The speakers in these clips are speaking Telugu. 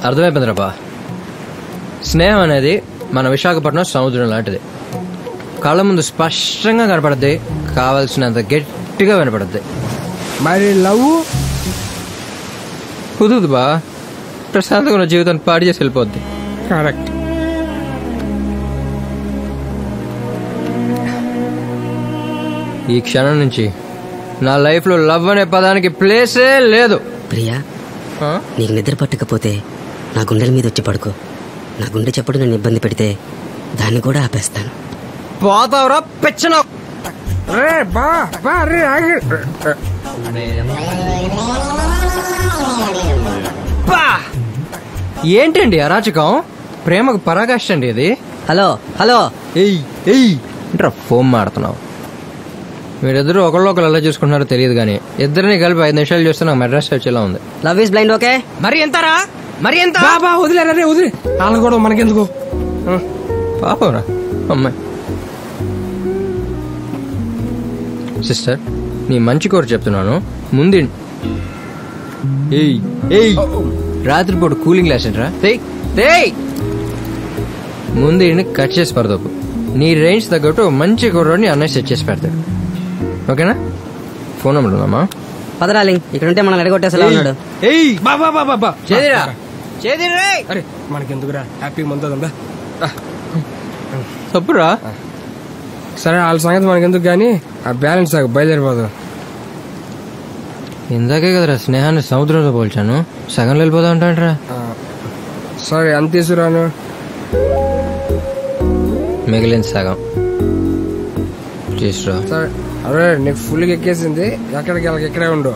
అర్థమైపోయింది రాబా. స్నేహం అనేది మన విశాఖపట్నం సముద్రం లాంటిది. కళ్ళ ముందు స్పష్టంగా కనపడద్ది, కావాల్సినంత గట్టిగా వినపడద్ది. మరి లవ్ కుదురుదు బా, ప్రశాంతంగా ఉన్న జీవితాన్ని పాడు చేసి వెళ్ళిపోద్ది. కరెక్ట్. ఈ క్షణం నుంచి నా లైఫ్లో లవ్ అనే పదానికి ప్లేసే లేదు. ప్రియా, నీకు నిద్ర పట్టకపోతే నా గుండెల మీద వచ్చి పడుకో. నా గుండె చెప్పుడు నన్ను ఇబ్బంది పెడితే దాన్ని కూడా ఆపేస్తాను. పోతావరా పెచ్చన. ఏంటండి అరాచకం? ప్రేమకు పరాకాష్ట అండి ఇది. హలో హలో, ఏంట్రా ఫోన్ మాడుతున్నావు? మీరిద్దరు ఒకళ్ళు ఎలా చూసుకుంటున్నారో తెలియదు కానీ ఇద్దరిని కలిపి 5 నిమిషాలు చూస్తే నాకు మెడ్రాస్ వచ్చేలా ఉంది. Love is blind. ఓకే, మరి ఎంతరా? మరి ఎంత? బాబా వదిలేరా రే, వదిలే. వాళ్ళని కూడా మనకెందుకు? పాపరా అమ్మాయి. సిస్టర్, నీ మంచి కోరు చెప్తున్నాను, ముందు రాత్రిపూట కూలింగ్ గ్లాస్ ఏంట్రా? ముందు కట్ చేసి పడదోపు. నీ రేంజ్ తగ్గట్టు మంచి కుర్రోడిని అన్నయ్య సెట్ చేసి పెడతాడు. ఓకేనా? ఫోన్ నెంబర్ ఉందమ్మా. పదరాలింగ్, ఇక్కడ ఉంటే మనం అడగొట్టేసలా ఉన్నాడు. అరే మనకెందుకురా, హ్యాపీ మందుదా తప్పురా. సరే వాళ్ళ సంగతి మనకెందుకు కానీ ఆ బ్యాలెన్స్ బయలుదేరిపోదు. ఇందాకే కదరా స్నేహాన్ని సముద్రంతో పోల్చాను, సగంలో వెళ్ళిపోతా ఉంటాంట్రా. సరే అంత తీసుకురాను, మిగిలిన సగం తీసురా. సరే అరే నీకు ఫుల్గా ఎక్కేసింది, ఎక్కడికి వెళ్ళకి ఇక్కడే ఉండు.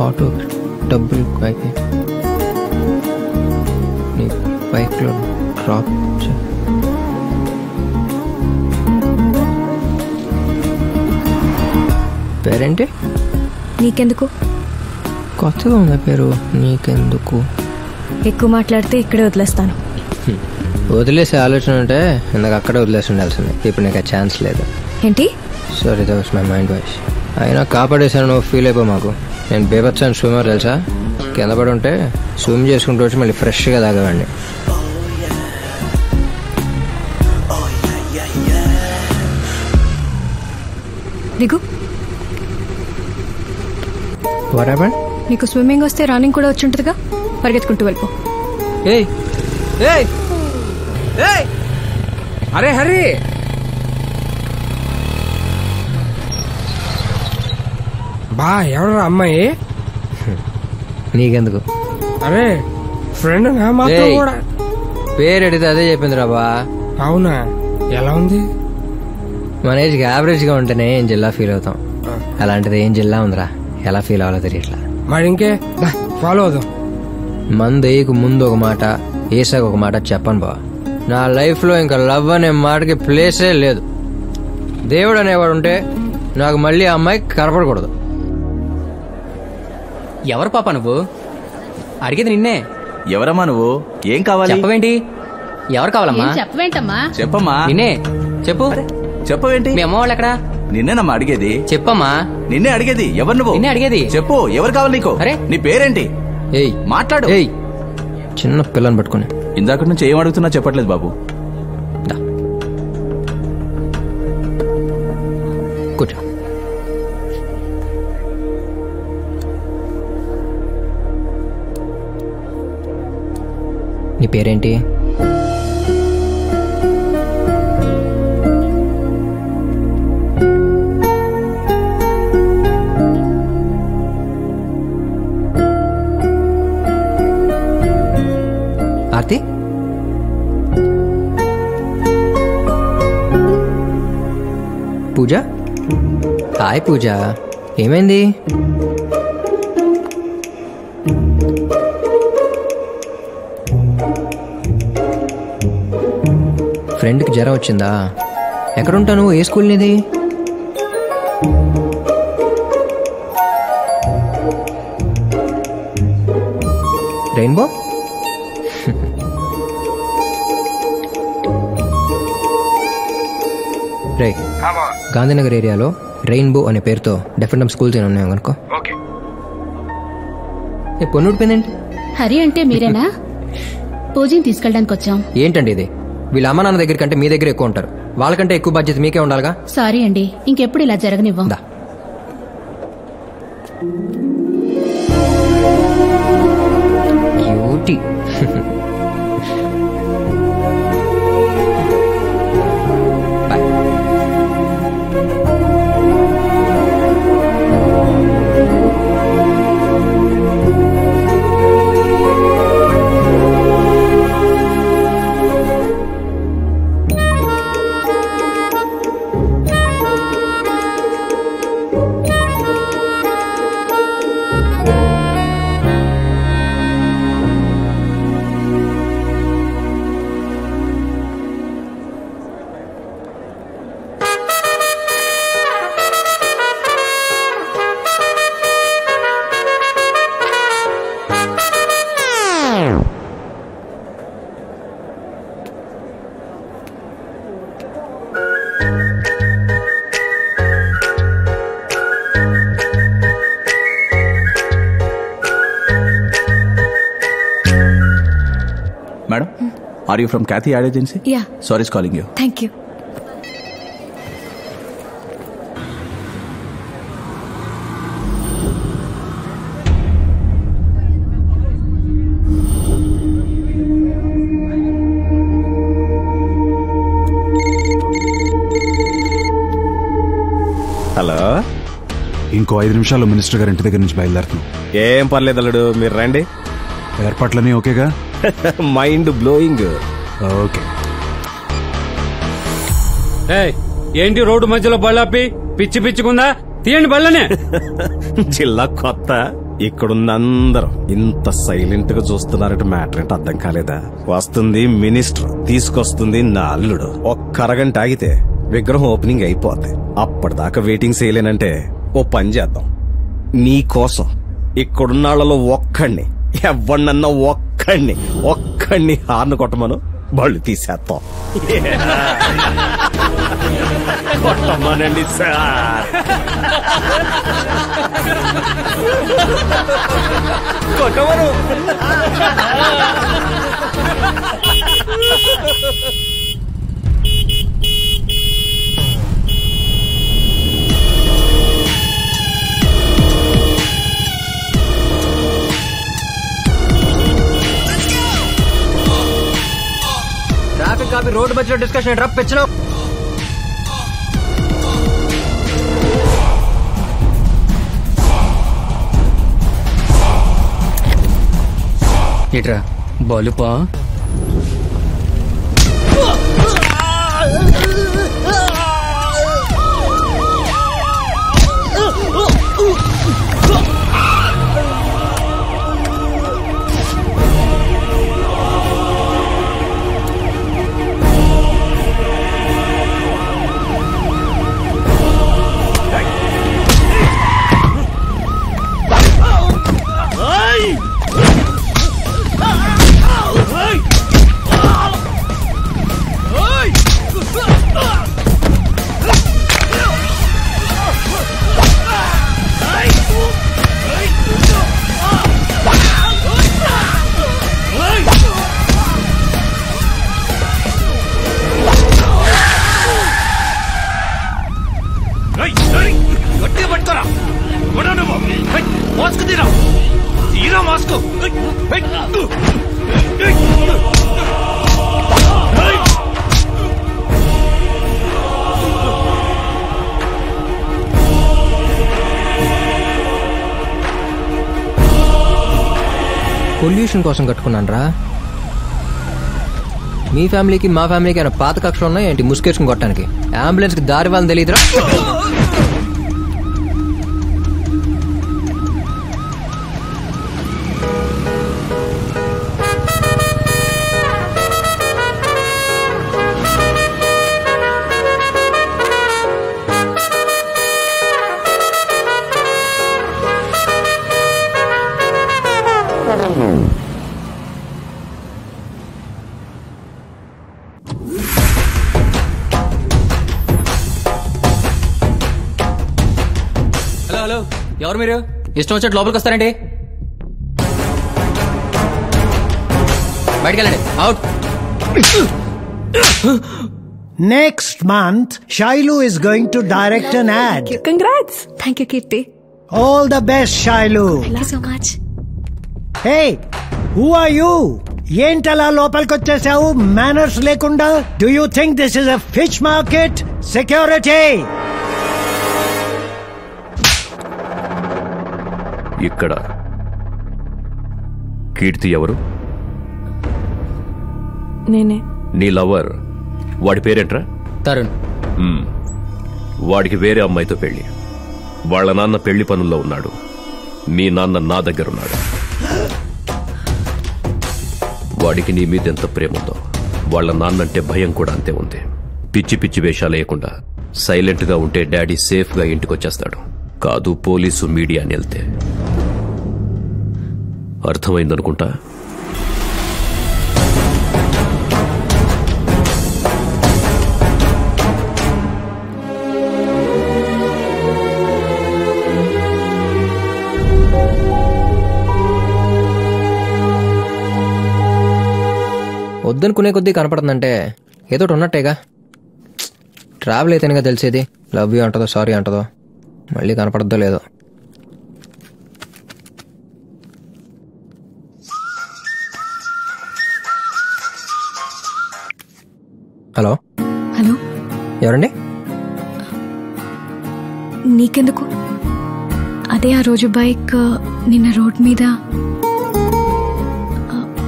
ఆటో డబ్బులు అయితే నీ బైక్లో డ్రాప్ పేరేంటి? నీకెందుకు? కొత్తగా ఉందా పేరు నీకెందుకు? ఎక్కువ మాట్లాడితే ఇక్కడే వదిలేస్తాను. వదిలేసే ఆలోచన ఉంటే ఇందాక అక్కడే వదిలేసి ఉండాల్సిందే. ఇప్పుడు నీకు ఆ ఛాన్స్ లేదు. ఏంటి? Sorry, that was my mind voice. అయినా కాపాడేసాను, నువ్వు ఫీల్ అయిపో. మాకు నేను బేబత్సాను స్విమ్మర్ తెలుసా? కింద పడి ఉంటే స్విమ్ చేసుకుంటూ వచ్చి మళ్ళీ ఫ్రెష్గా తాగేవాడిని. దిగు. What happened? నీకు స్విమ్మింగ్ వస్తే రన్నింగ్ కూడా వచ్చి ఉంటుందిగా, పరిగెత్తుకుంటూ వెళ్ళిపో. ఏయ్ ఏయ్ ఏయ్, అరే హరి, బా ఎవరు అమ్మాయి? నీకెందుకు? అరే ఫ్రెండ్ నా మాత్రం కూడా. పేరు అడిగితే అదే చెప్పింది రాబా. అవునా, ఎలా ఉంది? మన ఏజ్కి యావరేజ్గా ఉంటేనే ఏం జిల్లా ఫీల్ అవుతాం. అలాంటిది ఏం జిల్లా ఉందిరా, ఎలా ఫీల్ అవ్వాలో తెలియట్లా. మరి ఇంకే ఫాలో అవుదాం. మందు వేయకు ముందు ఒక మాట, వేసాక ఒక మాట చెప్పను బా. నా లైఫ్లో ఇంకా లవ్ అనే మాటకి ప్లేసే లేదు. దేవుడు అనేవాడు ఉంటే నాకు మళ్ళీ ఆ అమ్మాయి కనపడకూడదు. ఎవరు పాప నువ్వు? అడిగేది నిన్నే. ఎవరమ్మా నువ్వు? ఏం కావాలి? చెప్పవేంటి? ఎవరు కావాలమ్మా? చెప్పవేంటమ్మా? చెప్పమ్మా. నిన్నే చెప్పు. చెప్పవేంటి? మీ అమ్మ వాళ్ళు ఎక్కడా? నిన్నేనమ్మా అడిగేది. చెప్పమ్మా. నిన్నే అడిగేది. ఎవరు నువ్వు? నిన్నే అడిగేది. చెప్పు, ఎవరు కావాలి నీకు? అరే నీ పేరేంటి? ఏయ్ మాట్లాడు. ఏయ్, చిన్న పిల్లని పట్టుకుని ఇందాక నుంచి ఏం అడుగుతున్నా చెప్పట్లేదు బాబు. కూర్చో. నీ పేరేంటి? ఆర్తి? పూజ? హాయ్ పూజ, ఏమైంది? ఫ్రెండ్కి జ్వరం వచ్చిందా? ఎక్కడుంటాను? ఏ స్కూల్ నీది? రెయిన్బో? రే, గాంధీనగర్ ఏరియాలో రెయిన్బో అనే పేరుతో డెఫినెట్ స్కూల్స్ ఏమైనా ఉన్నాయో కనుకో. పొన్ను ఊడిపోయిందేంటి? హరి అంటే మీరేనా? పూజని తీసుకెళ్ళడానికి వచ్చాం. ఏంటండి ఇది? వీళ్ళ అమ్మ నాన్న దగ్గర కంటే మీ దగ్గర ఎక్కువ ఉంటారు. వాళ్ళకంటే ఎక్కువ బాధ్యత మీకే ఉండాలిగా. సారీ అండి, ఇంకెప్పుడు ఇలా జరగనివ్వం. Cutie. Madam, are you from Kathy Ad Agency? Yeah. Sorry is calling you. Thank you. Hello, ఇంకో 5 నిమిషాల్లో మినిస్టర్ గారి ఇంటి దగ్గర నుంచి బయలుదేరుతున్నాం. ఏం పర్లేదు అల్లుడు, మీరు రండి. ఏర్పాట్లన్నీ ఓకేగా? Mind blowing. ఓకే. ఏంటి రోడ్డు మధ్యలో బళ్ళాపి? పిచ్చి పిచ్చుకుందా? తీయండి బళ్ళనే. జిల్లా కొత్త, ఇక్కడున్న అందరూ ఇంత సైలెంట్ గా చూస్తున్నారంటే మ్యాటర్ ఏంటో అర్థం కాలేదా? వస్తుంది మినిస్టర్, తీసుకొస్తుంది నా అల్లుడు. ఒక్క అరగంట ఆగితే విగ్రహం ఓపెనింగ్ అయిపోద్ది. అప్పటిదాకా వెయిటింగ్ చేయలేనంటే ఓ పని చేద్దాం. నీ కోసం ఇక్కడున్న వాళ్ళలో ఒక్కడిని, ఎవరినన్నా ఒక్కడిని హార్న్ కొట్టమను, బళ్ళు తీసేస్తాం. కొట్టమనండి సార్, కొట్టమను. ట్రాఫిక్ కాపీ రోడ్డు మధ్యలో డిస్కషన్ డ్రాప్ పెంచడం. ఇట్రా బలుపా. మాస్క్ తీరా, తీరా మాస్క్. పొల్యూషన్ కోసం కట్టుకున్నాను రా. మీ ఫ్యామిలీకి మా ఫ్యామిలీకి అయినా పాత కక్షలు ఉన్నాయి ఏంటి ముసుకేసుకుని కొట్టడానికి? అంబులెన్స్ కి దారి వాళ్ళని తెలియదురా. హలో, ఎవరు మీరు? ఇష్టం వచ్చేట్టు లోపలికి వస్తారండి. బయటికి వెళ్ళండి. Out. Next month, Shailu is going to direct an ad. Congrats. Thank you, Kirti. All the best, Shailu. Thank you so much. Hey, who are you? ఏంటలా లోపలికొచ్చేసావు మేనర్స్ లేకుండా? Do you think this is a fish market? Security! ఇక్కడ కీర్తి ఎవరు? నేనే. నీ లవర్, వాడి పేరేంట్రా? తరుణ్. వాడికి వేరే అమ్మాయితో పెళ్లి. వాళ్ళ నాన్న పెళ్లి పనుల్లో ఉన్నాడు. మీ నాన్న నా దగ్గరున్నాడు. వాడికి నీ మీద ఎంత ప్రేమ ఉందో వాళ్ళ నాన్నంటే భయం కూడా అంతే ఉంది. పిచ్చి పిచ్చి వేషాలు వేయకుండా సైలెంట్ గా ఉంటే డాడీ సేఫ్ గా ఇంటికొచ్చేస్తాడు. కాదు పోలీసు మీడియా అని వెళ్తే. అర్థమైందనుకుంటా. వద్దనుకునే కొద్దీ కనపడుతుందంటే ఏదో ఉన్నట్టేగా. ట్రావెల్ అయితేనేగా తెలిసేది లవ్ యూ అంటదో సారీ అంటదో. మళ్ళీ కనపడద్దో లేదో. హలో హలో, ఎవరండి? నీకెందుకు? అదే ఆ రోజు బైక్ నిన్న రోడ్ మీద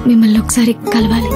మిమ్మల్ని ఒకసారి కలవాలి.